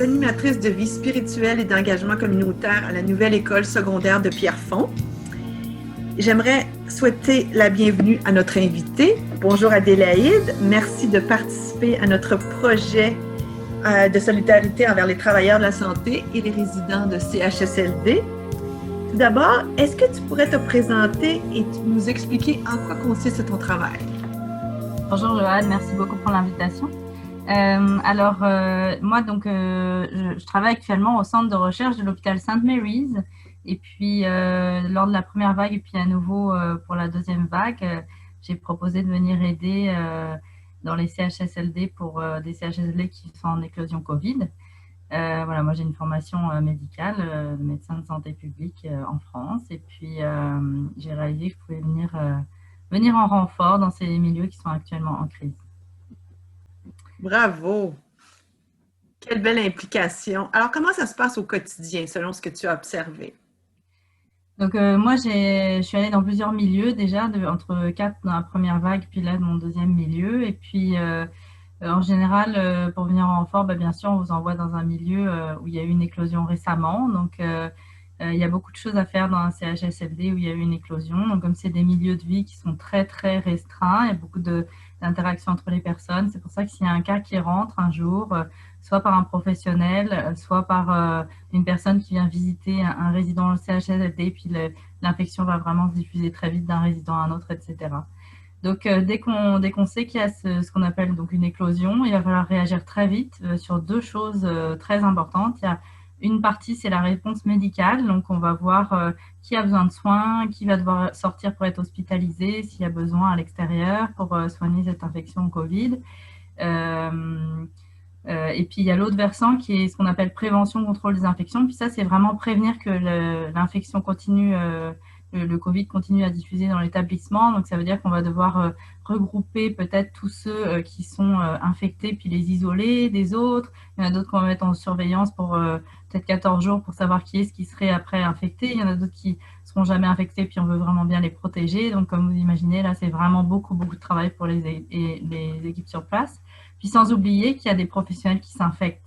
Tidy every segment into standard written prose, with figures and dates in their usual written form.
animatrice de vie spirituelle et d'engagement communautaire à la nouvelle école secondaire de Pierrefonds. J'aimerais souhaiter la bienvenue à notre invitée. Bonjour Adélaïde, merci de participer à notre projet de solidarité envers les travailleurs de la santé et les résidents de CHSLD. Tout d'abord, est-ce que tu pourrais te présenter et nous expliquer en quoi consiste ton travail? Bonjour Joanne, merci beaucoup pour l'invitation. Moi, je travaille actuellement au centre de recherche de l'hôpital St. Mary's. Et puis, lors de la première vague et puis à nouveau pour la deuxième vague, j'ai proposé de venir aider dans les CHSLD pour des CHSLD qui sont en éclosion Covid. Voilà, moi j'ai une formation médicale de médecin de santé publique en France. Et puis, j'ai réalisé que je pouvais venir en renfort dans ces milieux qui sont actuellement en crise. Bravo! Quelle belle implication. Alors, comment ça se passe au quotidien, selon ce que tu as observé? Donc, moi, je suis allée dans plusieurs milieux déjà, entre 4 dans la première vague, puis là, mon deuxième milieu. Et puis, en général, pour venir en renfort, bien sûr, on vous envoie dans un milieu où il y a eu une éclosion récemment. Donc, il y a beaucoup de choses à faire dans un CHSLD où il y a eu une éclosion. Donc, comme c'est des milieux de vie qui sont très, très restreints, il y a beaucoup d'interactions entre les personnes. C'est pour ça que s'il y a un cas qui rentre un jour, soit par un professionnel, soit par une personne qui vient visiter un résident au CHSLD, puis l'infection va vraiment se diffuser très vite d'un résident à un autre, etc. Donc, dès qu'on sait qu'il y a ce qu'on appelle donc une éclosion, il va falloir réagir très vite sur deux choses très importantes. Il y a une partie, c'est la réponse médicale. Donc, on va voir qui a besoin de soins, qui va devoir sortir pour être hospitalisé, s'il y a besoin à l'extérieur pour soigner cette infection Covid. Et puis, il y a l'autre versant qui est ce qu'on appelle prévention, contrôle des infections. Puis ça, c'est vraiment prévenir que l'infection continue, le Covid continue à diffuser dans l'établissement. Donc, ça veut dire qu'on va devoir regrouper peut-être tous ceux qui sont infectés, puis les isoler des autres. Il y en a d'autres qu'on va mettre en surveillance pour peut-être 14 jours pour savoir qui est-ce qui serait après infecté. Il y en a d'autres qui seront jamais infectés, puis on veut vraiment bien les protéger. Donc, comme vous imaginez, là, c'est vraiment beaucoup, beaucoup de travail pour les équipes sur place. Puis sans oublier qu'il y a des professionnels qui s'infectent.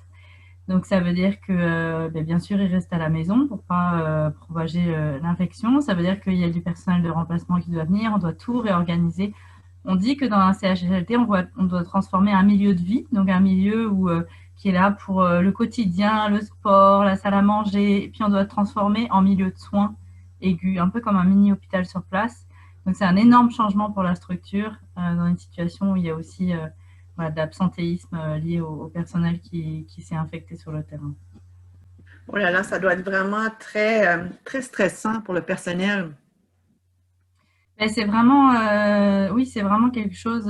Donc, ça veut dire que, bien sûr, ils restent à la maison pour ne pas propager l'infection. Ça veut dire qu'il y a du personnel de remplacement qui doit venir. On doit tout réorganiser. On dit que dans un CHSLD, on doit transformer un milieu de vie, donc un milieu qui est là pour le quotidien, le sport, la salle à manger. Et puis, on doit le transformer en milieu de soins aigus, un peu comme un mini-hôpital sur place. Donc, c'est un énorme changement pour la structure dans une situation où il y a aussi d'absentéisme lié au personnel qui s'est infecté sur le terrain. Oh là là, ça doit être vraiment très, très stressant pour le personnel. Mais c'est vraiment, oui, c'est vraiment quelque chose.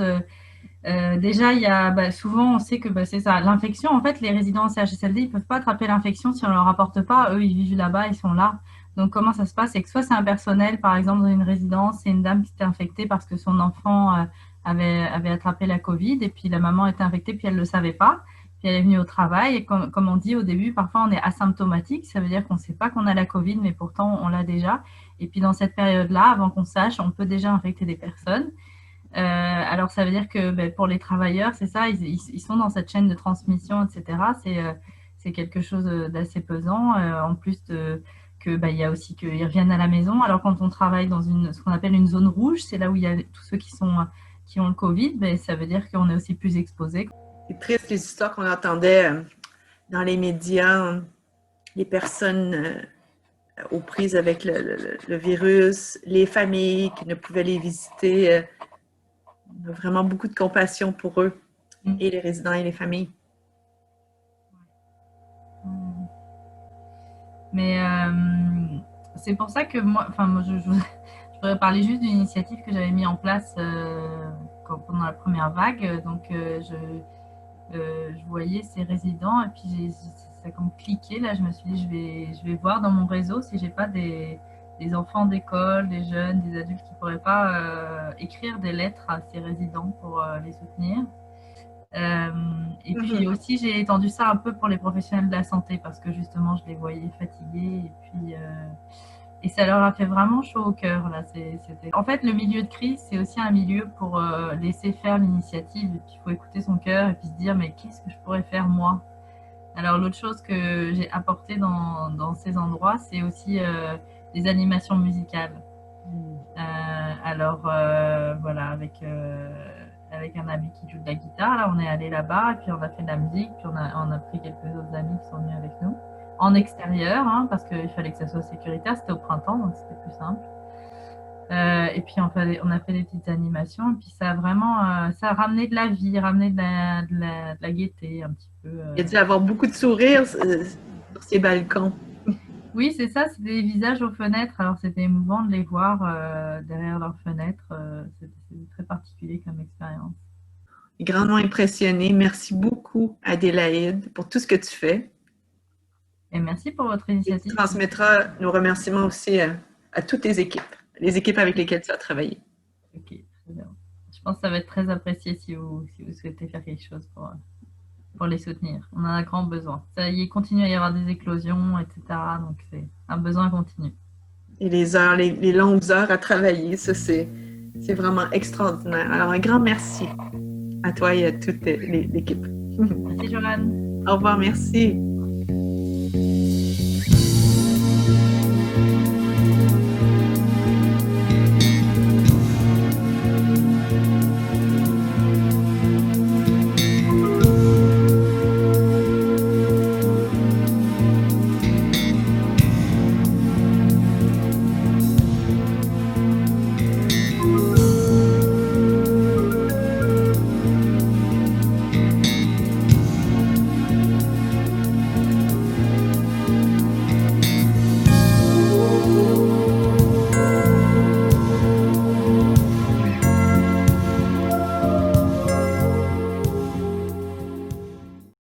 Déjà, il y a, souvent, on sait que c'est ça, l'infection. En fait, les résidents en CHSLD, ils ne peuvent pas attraper l'infection si on ne leur apporte pas. Eux, ils vivent là-bas, ils sont là. Donc, comment ça se passe? C'est que soit c'est un personnel, par exemple, dans une résidence, c'est une dame qui s'était infectée parce que son enfant avait attrapé la Covid et puis la maman était infectée puis elle ne le savait pas. Puis elle est venue au travail et comme on dit au début, parfois on est asymptomatique. Ça veut dire qu'on ne sait pas qu'on a la Covid, mais pourtant on l'a déjà. Et puis dans cette période-là, avant qu'on sache, on peut déjà infecter des personnes. Alors ça veut dire que pour les travailleurs, c'est ça, ils sont dans cette chaîne de transmission, etc. C'est quelque chose d'assez pesant. En plus il y a aussi qu'ils reviennent à la maison. Alors quand on travaille dans ce qu'on appelle une zone rouge, c'est là où il y a tous ceux qui ont le Covid, ça veut dire qu'on est aussi plus exposé. C'est triste les histoires qu'on entendait dans les médias, les personnes aux prises avec le virus, les familles qui ne pouvaient les visiter. On a vraiment beaucoup de compassion pour eux, et les résidents et les familles. Mais c'est pour ça que moi je voudrais parler juste d'une initiative que j'avais mis en place pendant la première vague. Donc, je voyais ces résidents et puis ça a comme cliqué. Là, je me suis dit, je vais voir dans mon réseau si j'ai pas des enfants d'école, des jeunes, des adultes qui pourraient pas écrire des lettres à ces résidents pour les soutenir. Et puis aussi, j'ai étendu ça un peu pour les professionnels de la santé parce que justement, je les voyais fatigués et puis et ça leur a fait vraiment chaud au cœur. Là. En fait, le milieu de crise, c'est aussi un milieu pour laisser faire l'initiative. Et puis, il faut écouter son cœur et puis se dire, mais qu'est-ce que je pourrais faire moi Alors, l'autre chose que j'ai apporté dans ces endroits, c'est aussi des animations musicales. Voilà, avec un ami qui joue de la guitare, là, on est allé là-bas, et puis on a fait de la musique, puis on a pris quelques autres amis qui sont venus avec nous, en extérieur, hein, parce qu'il fallait que ça soit sécuritaire, c'était au printemps, donc c'était plus simple. Et puis on a fait des petites animations, et puis ça a vraiment ça a ramené de la vie, ramené de la gaieté un petit peu. Il y a dû avoir beaucoup de sourires sur ces balcons. Oui, c'est ça, c'est des visages aux fenêtres. Alors c'était émouvant de les voir derrière leurs fenêtres. C'est très particulier comme expérience. Grandement impressionné. Merci beaucoup, Adélaïde, pour tout ce que tu fais. Et merci pour votre Et initiative. tu transmettras nos remerciements aussi à toutes tes équipes, les équipes avec lesquelles tu as travaillé. Ok, très bien. Je pense que ça va être très apprécié si vous souhaitez faire quelque chose pour les soutenir. On en a grand besoin. Il continue à y avoir des éclosions, etc. Donc c'est un besoin continu. Et les longues heures à travailler, ça c'est vraiment extraordinaire. Alors un grand merci à toi et à toute l'équipe. Merci Joanne. Au revoir, merci.